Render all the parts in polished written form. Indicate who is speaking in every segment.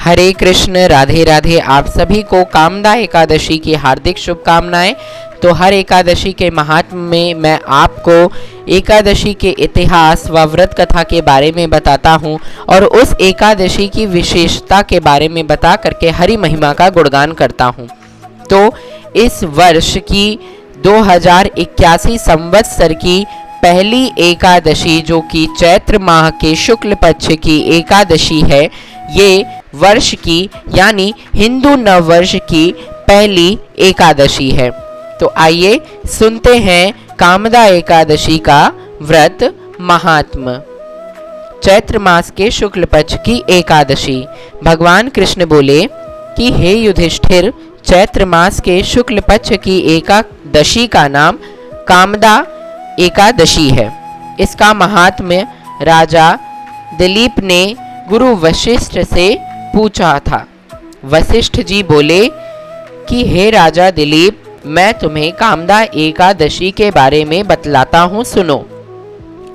Speaker 1: हरे कृष्ण, राधे राधे। आप सभी को कामदा एकादशी की हार्दिक शुभकामनाएं। तो हर एकादशी के महात्म में मैं आपको एकादशी के इतिहास व व्रत कथा के बारे में बताता हूं और उस एकादशी की विशेषता के बारे में बता करके हरि महिमा का गुणगान करता हूं। तो इस वर्ष की 2081 संवत्सर की पहली एकादशी, जो कि चैत्र माह के शुक्ल पक्ष की एकादशी है, ये वर्ष की यानी हिंदू नववर्ष की पहली एकादशी है। तो आइए सुनते हैं कामदा एकादशी का व्रत महात्म। चैत्र मास के शुक्ल पक्ष की एकादशी। भगवान कृष्ण बोले कि हे युधिष्ठिर, चैत्र मास के शुक्ल पक्ष की एकादशी का नाम कामदा एकादशी है। इसका महात्म्य राजा दिलीप ने गुरु वशिष्ठ से पूछा था। वशिष्ठ जी बोले कि हे राजा दिलीप, मैं तुम्हें कामदा एकादशी के बारे में बतलाता हूँ, सुनो।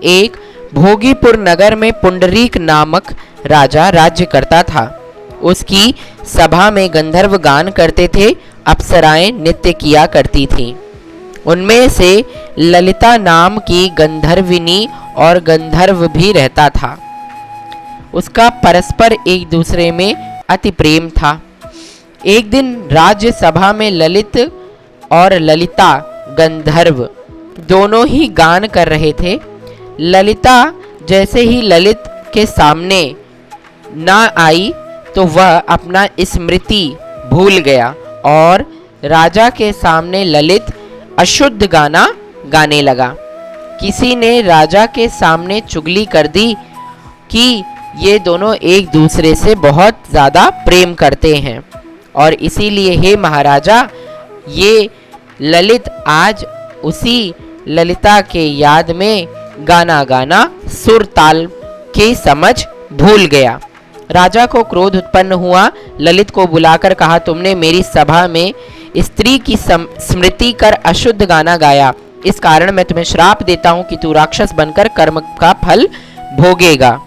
Speaker 1: एक भोगीपुर नगर में पुंडरीक नामक राजा राज्य करता था। उसकी सभा में गंधर्व गान करते थे, अप्सराएं नृत्य किया करती थीं। उनमें से ललिता नाम की गंधर्विनी और गंधर्व भी रहता था। उसका परस्पर एक दूसरे में अति प्रेम था। एक दिन राज्य सभा में ललित और ललिता गंधर्व दोनों ही गान कर रहे थे। ललिता जैसे ही ललित के सामने ना आई तो वह अपना स्मृति भूल गया और राजा के सामने ललित अशुद्ध गाना गाने लगा। किसी ने राजा के सामने चुगली कर दी कि ये दोनों एक दूसरे से बहुत ज़्यादा प्रेम करते हैं और इसीलिए हे महाराजा, ये ललित आज उसी ललिता के याद में गाना गाना सुर ताल की समझ भूल गया। राजा को क्रोध उत्पन्न हुआ। ललित को बुलाकर कहा, तुमने मेरी सभा में स्त्री की स्मृति कर अशुद्ध गाना गाया, इस कारण मैं तुम्हें श्राप देता हूँ कि तू राक्षस बनकर कर्म का फल भोगेगा।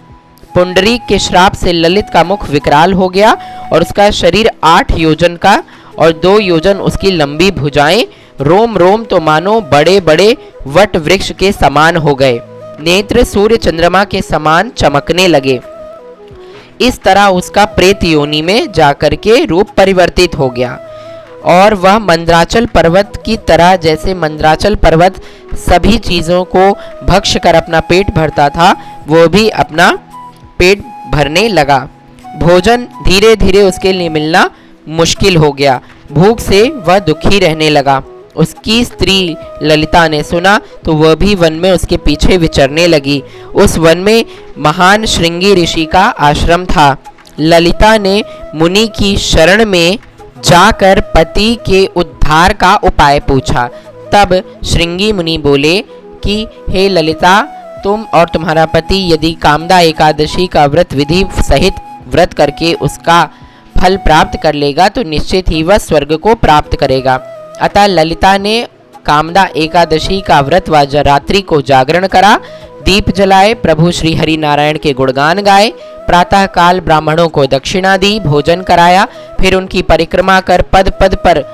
Speaker 1: पुंडरीक के श्राप से ललित का मुख विकराल हो गया और उसका शरीर 8 योजन का और 2 योजन उसकी लंबी भुजाएं, रोम रोम तो मानो बड़े बड़े वट वृक्ष के समान हो गए। नेत्र सूर्य चंद्रमा के समान चमकने लगे। इस तरह उसका प्रेत योनि में जाकर के रूप परिवर्तित हो गया और वह मंद्राचल पर्वत की तरह, जैसे मंद्राचल पर्वत सभी चीज़ों को भक्ष कर अपना पेट भरता था, वो भी अपना पेट भरने लगा। भोजन धीरे धीरे उसके लिए मिलना मुश्किल हो गया। भूख से वह दुखी रहने लगा। उसकी स्त्री ललिता ने सुना तो वह भी वन में उसके पीछे विचरने लगी। उस वन में महान श्रृंगी ऋषि का आश्रम था। ललिता ने मुनि की शरण में जाकर पति के उद्धार का उपाय पूछा। तब श्रृंगी मुनि बोले कि हे ललिता, तुम और तुम्हारा पति यदि कामदा एकादशी का व्रत विधि सहित व्रत करके उसका फल प्राप्त कर लेगा तो निश्चित ही वह स्वर्ग को प्राप्त करेगा। अतः ललिता ने कामदा एकादशी का व्रत व रात्रि को जागरण करा, दीप जलाए, प्रभु श्री हरि नारायण के गुणगान गाए, प्रातः काल ब्राह्मणों को दक्षिणा दी, भोजन कराया, फिर उनकी परिक्रमा कर पद पद पर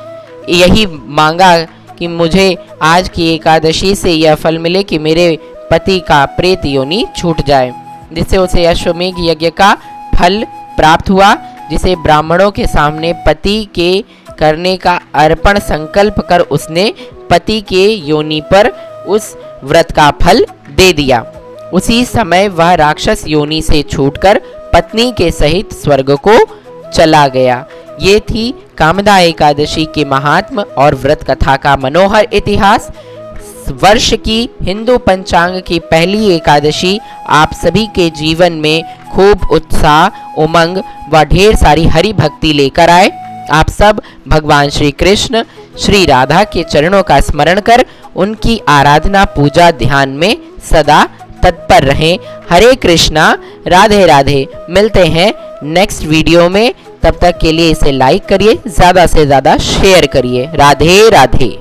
Speaker 1: यही मांगा कि मुझे आज की एकादशी से यह फल मिले कि मेरे पति का प्रेत योनि छूट जाए, जिससे उसे अश्वमेघ यज्ञ का फल प्राप्त हुआ, जिसे ब्राह्मणों के सामने पति के करने का अर्पण संकल्प कर उसने पति के योनि पर उस व्रत का फल दे दिया। उसी समय वह राक्षस योनि से छूटकर पत्नी के सहित स्वर्ग को चला गया। ये थी कामदा एकादशी के महात्म और व्रत कथा का मनोहर इतिहास। वर्ष की हिंदू पंचांग की पहली एकादशी आप सभी के जीवन में खूब उत्साह, उमंग व ढेर सारी हरि भक्ति लेकर आए। आप सब भगवान श्री कृष्ण, श्री राधा के चरणों का स्मरण कर उनकी आराधना, पूजा, ध्यान में सदा तत्पर रहें। हरे कृष्णा, राधे राधे। मिलते हैं नेक्स्ट वीडियो में। तब तक के लिए इसे लाइक करिए, ज़्यादा से ज़्यादा शेयर करिए। राधे राधे।